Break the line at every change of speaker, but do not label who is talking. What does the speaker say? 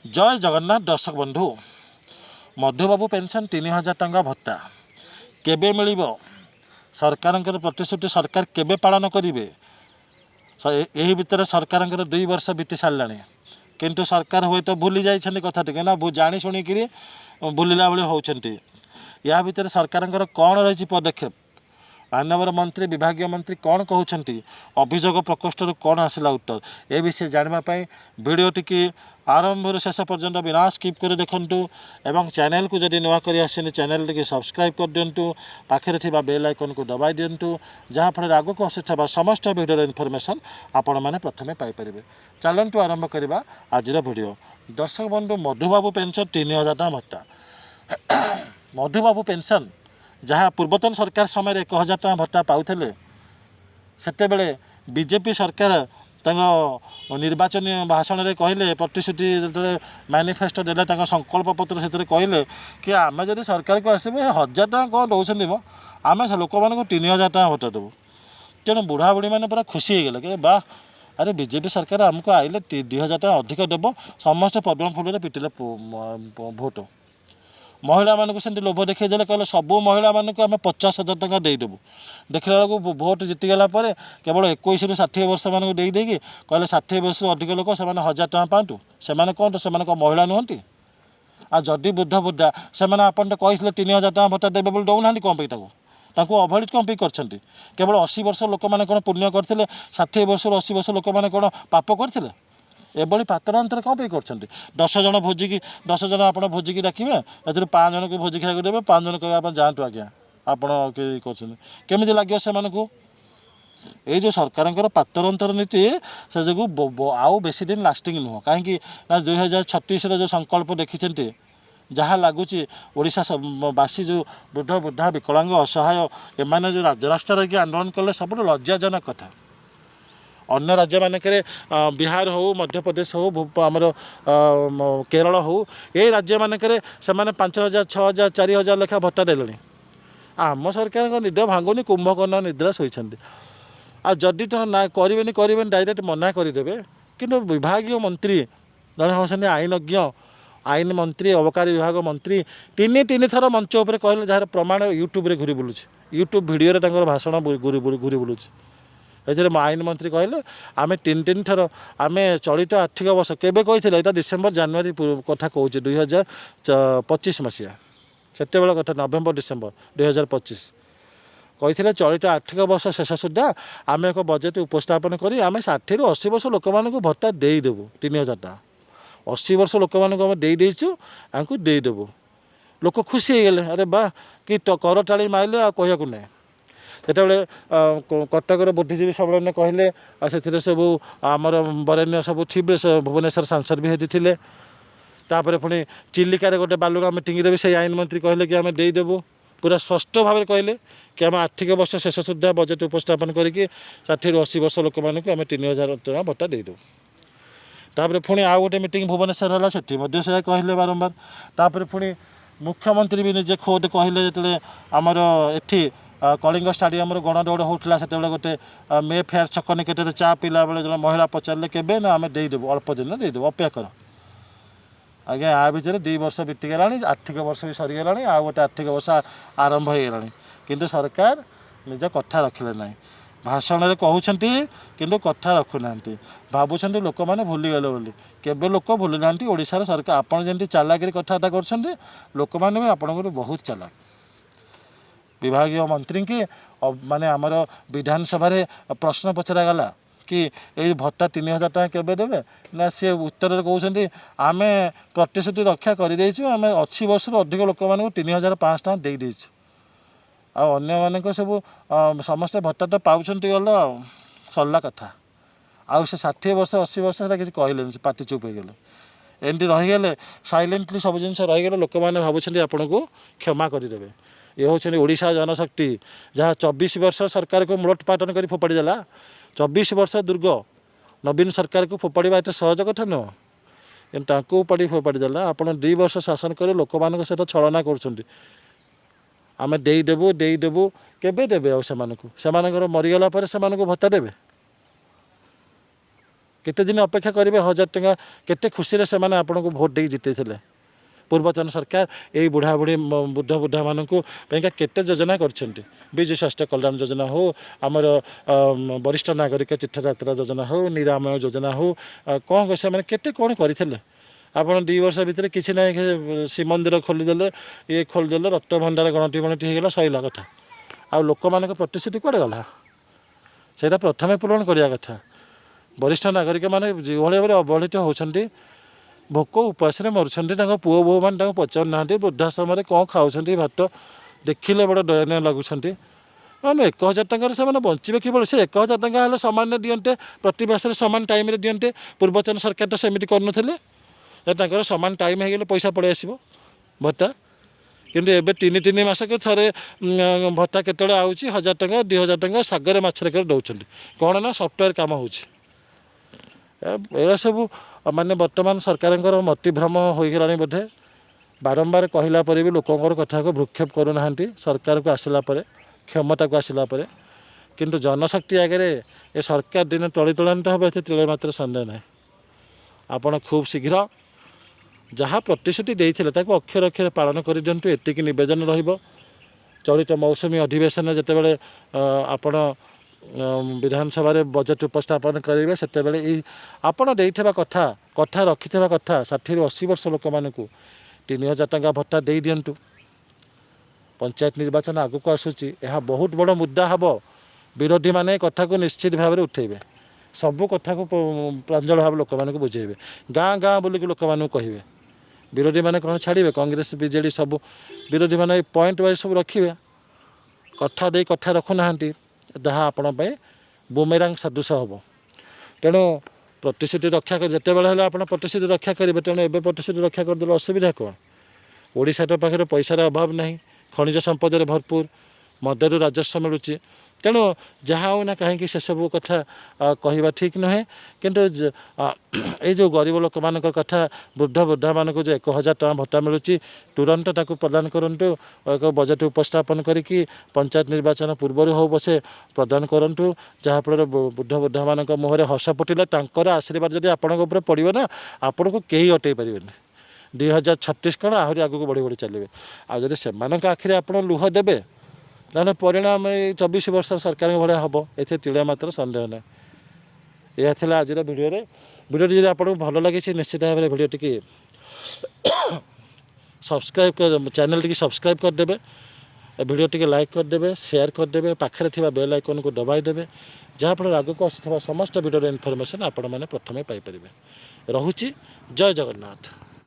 जय जगन्नाथ दर्शक बंधु मधुबाबू पेंशन 3000 टंका भत्ता केबे मिलिबो सरकार प्रतिश्रुति सरकार केबे पालन करेंगे यही भितर सरकार 2 वर्ष बीती सारा किंतु सरकार हुए तो भूली जाइए कथा टी ना जाणी शुणिक भूलिला भाई होती या भितर सरकार कौन रही पदक्षेप मानवर मंत्री विभाग मंत्री कौन कहते अभियोग प्रकोष्ठ कौन आसला उत्तर ए विषय जानापी भिडियो टी आरंभ शेष पर्यंत बिना स्किप कर देखूँ एवं चैनल को जदि नुआ कर आसनी चैनल टी सब्सक्राइब कर दिंतु पाखे थी बेल आइकन को दबाई दिंतु जहाँफल आगक आसुवा समस्त भिडियो इनफर्मेशन आपण मैंने प्रथम पाइपर चलतु आरंभ करवा आज भिडियो दर्शक बंधु मधुबाबू पेंशन 3000 टଙ୍କା भत्ता मधुबाबू पेंशन जहाँ पूर्वतन सरकार समय 1000 टଙ୍କା भत्ता पाउले सेतेबेले बीजेपी सरकार निर्वाचन भाषण में कहले प्रतिश्रुति जो मैनिफेस्टो देले संकल्प पत्र से कहले कि आम जब सरकार को आसबे 1000 टଙ୍କା कौन दौरान मो आम लोक मान 3000 टଙ୍କା भत्ता देवु तेणु बुढ़ा बुढ़ी मैंने पूरा खुशी हो गले कि वाह अरे बीजेपी सरकार आमको आइले 2000 टଙ୍କା अधिक देव समस्त पद्म फूल पिटिले भोट महिला मानक से लोभ देखा कहले सबू महिला मानक आम 50,000 टଙ୍କା देदेबू देखला बेलू भोट जीतीगला केवल 21 ରୁ 60 वर्ष मानक देदेकि कहले 60 वर्ष अधिक लोक से 1000 टଙ୍କା पातु से कौन से महिला नुहति आ जदि बुद्ध बुद्धा से आपन तो कही 3000 टଙ୍କା भत्ता देवे बोली दौना कौन ताकू अवहेलित कौन करते केवल 80 वर्ष लोक मैंने कौन पुण्य करते 60 वर्ष 80 वर्ष लोक मैंने कौन पाप करते एभली पातरांतर कौन पे कर 10 जन भोजी की 10 जन आप भोजी की डाके ए 5 जन को भोजी खाया देवे 5 जन कह जातु आज्ञा आपड़ केमी लगे से ये जो सरकार पातरांतर नीति से जो आउ बेसी दिन लास्टिंग नुह कहीं 2036 जो संकल्प देखी जहाँ लगुच ओडावासी जो वृद्ध वृद्धा विकलांग असहाय एम जो राजरास्ता रही आंदोलन कले सब लज्जाजनक कथा अन्य राज्य मानक बिहार हो मध्य प्रदेश हो आमर केरल हो ये राज्य मानक से 5,000 6,000 4,000 लेखा भत्ता देले आम सरकार निद भांगुनी कुंभकर्ण निद्रा शोती जदि तो ना करें डायरेक्ट मना करदे कि विभाग मंत्री जड़े होती आईनज्ञ आईन मंत्री अबकारी विभाग मंत्री तीन थर मंच उपर कहले जार प्रमाण यूट्यूब रे घूरी बुलूँ यूट्यूब भिडियो भाषण घूरी बुलूँ ये आईन मंत्री कहले आम तीन थर आम चलित आर्थिक वर्ष केबे कही डिसेम्बर जानुरी कथा कहूँ 2025 मसीहा सेते बेला कथा नवेम्बर डिसेम्बर 2025 कही चलित आर्थिक वर्ष शेष सुधा आम एक बजेट उपस्थापन करी आम 60 ରୁ 80 वर्ष लोक मानक भत्ता देदेबू 3000 टଙ୍କା 80 वर्ष लोक मानक देदेचु आंकु देदेबू लोक खुशी हो गले अरे वाह कि कर टाणी माइले आ कहू ना जिते कटकर बुद्धिजीवी सम्मेलन कहले से सब आमर बरेण्य सब थे भुवनेश्वर सांसद भी होती थे तापर पुणी चिलिकार गोटे बालुगा मीटिंग भी से आईन मंत्री कहले कि आम देदेबू पूरा स्पष्ट भाव कहले कि आम आर्थिक वर्ष शेष सुधा बजेट उपस्थापन करके 60 ରୁ 80 वर्ष लोक मानक आम 3000 टଙ୍କା भत्ता देदेबू तापर पुणी आउ गोटे मीटिंग भुवनेश्वर है से कहले बारंबार तापर पुणी मुख्यमंत्री भी निजे खोद कहले जो आमर एठी कलिंग स्टाडियम गणदौड़ होता से गोटे मे फेयर छक निकट चा पिला बेले जो महिला पचारे के ना आम देदेबू अल्प दिन देदेबू अपेक्षा कर आज्ञा या भितर 2 वर्ष बीतीगला आर्थिक वर्ष भी सरीगला आ गोटे आर्थिक वर्ष आरंभ हो गला किंतु सरकार निज कथा रखिले ना भाषण में कहते किंतु कथा रखुना भावुं लोक मैंने भूलीगले बोली केवे लोक भूली ना ओडिशार सरकार आपड़ जमी चालाक कथबार्ता कर लोक मैंने भी आपंकर बहुत चालाक विभाग मंत्री की माने आमर विधानसभा प्रश्न पचरागला कि ये भत्ता 3000 टଙ୍କା केबे देवे ना सी उत्तर कहते आम प्रतिश्रुति रक्षा करदेचु आम 80 वर्ष अधिक लोक मानक 3,500 टଙ୍କା देदेचु अन्य मानक सब समस्ते भत्ता तो पाँच गल सरला कथा आउ से 60 वर्ष 80 वर्ष किसी कहले पार्टी चुप हो गले एमती रहीगले साइलेंटली सब जिन रहीगले लोक मैंने भावुं आपन को क्षमा करदे ये हूँ ओडिशा जनशक्ति जहाँ 24 वर्ष सरकार को मूलोत्पाटन कर फोपाड़ी देला 24 वर्ष दुर्ग नवीन सरकार को फोपाड़ा एत सहज कथा नुह कि उपाड़ी फोपाड़ी देला आप 2 वर्ष शासन कर लोक मान सहित छलना करें देदेबू केबे देवे से मरीगला से भत्ता देवे केते दिन अपेक्षा करेंगे 1000 टंका केते खुशी से मैंने आपन को भोट दे जिते पूर्वतन सरकार यही बुढ़ा बुढ़ी बुढ़ बुढ़ा मानक केते योजना करछन्ति विजु स्वास्थ्य कल्याण योजना हो आमर वरिष्ठ नागरिक तीर्थयात्रा योजना हो निरामय योजना हो कौन से केते कौन करते आपड़ 2 वर्ष भितर किसी ना श्रीमंदिर खोलीदे ये खोलीदे रक्त भंडार गणति गणति होगा सैला कथा आ लोक मान प्रतिश्रुति कड़े गला से प्रथम पूरण करवा कथा वरिष्ठ नागरिक मैंने जो भाई अवहेलित होती भोक उपास मरुंट पुओ बोह मैंने पचार ना वृद्धाश्रम कौन खाऊँ भात देखिले बड़ दयनीय लगुंट मैंने 1000 टकर से बचे कि से 1000 टका सामान दिंटे प्रति मास सामान टाइम दिंटे पूर्वतन सरकार तो सेमती कर सामान टाइम हो पैसा पड़े आस भत्ता किंतु एबे 3 मास के थे भत्ता केतले आउची 1000 टका 2000 टका सागर मछरे कर दौरान कौन ना सफ्टवेयर कम हो सब माने वर्तमान सरकार मतिभ्रम हो गलानी बोधे बारंबार कहला पर भी लोकंर कथा को भ्रूक्षेप करूना सरकार को आसला क्षमता को आसला किंतु जनशक्ति आगे ये सरकार दिन टली टलान्त हे तिले मात्र सन्देह ना आपण खूब शीघ्र जहाँ प्रतिश्रुति देते अक्षर अक्षर पालन कर दिंतु एतिक नवेदन रहिबो चलित मौसुमी अधिवेशन जितेबाला आपण विधानसभा बजेट उपस्थापन करेंगे से आपड़ देइथिबा कथा कथा रखिथिबा कथा 60 ରୁ 80 वर्ष लोक मानक 3000 टंका भत्ता दे दिंतु पंचायत निर्वाचन आगक आसूची यह बहुत बड़ मुद्दा हम विरोधी माने कथा को निश्चित भाव में उठेबे सबू कथा को प्रांजल भाव लोक मानक बुझेबे गाँ गाँ बोलिक लोक मानक कहे विरोधी माने कौन छाड़े कांग्रेस बीजेडी सब विरोधी माने पॉइंट वाइज सब रखिए कथा दे कथा रखुना जहाँ आपण बुमेरांग सदृश हम तेणु प्रतिश्रुति रक्षा कर जिते बेले आप प्रतिश्रुति रक्षा करेंगे तेणु एवं प्रतिश्रुति रक्षा करदे असुविधा कौन ओडिशा पाखे पैसार अभाव नहीं खनिज संपद भरपूर मदर राजस्व मिलूँ तेणु जहाँ हो ना कहीं से सब कथा कहवा ठीक नुहे किंतु ये जो गरीब लोक मान कथा वृद्ध वृद्धा मान जो 1000 टका भत्ता मिलूँ तुरंत ताकू प्रदान करूँ एक बजेट उपस्थापन करी पंचायत निर्वाचन पूर्व हो बसे प्रदान करूँ जहाँफल वृद्ध वृद्धा मान मुहर हस फुटिले आशीर्वाद जब आपण पड़ो ना आपण को कहीं अटई पारे 2036 कौन आहरी आगू बढ़ी बढ़ी चलिए आदि से आखिरी आप लुह देवे ना परिणाम 24 वर्ष सरकार भाया हम ये तिले मात्र सन्देह ना यह आज भिडियो जब आपको भल लगे निश्चित भाव में भिडियो टी सब्सक्राइब कर चैनल टी सब्सक्राइब करदे भिडियो टी लाइक करदे शेयर करदे पाखे थी बेल आइकन को दबाईदे जहाँफल आगक आसुवा समस्त भिडियो इनफर्मेशन आपण मैंने प्रथम पाइपर रोची जय जगन्नाथ।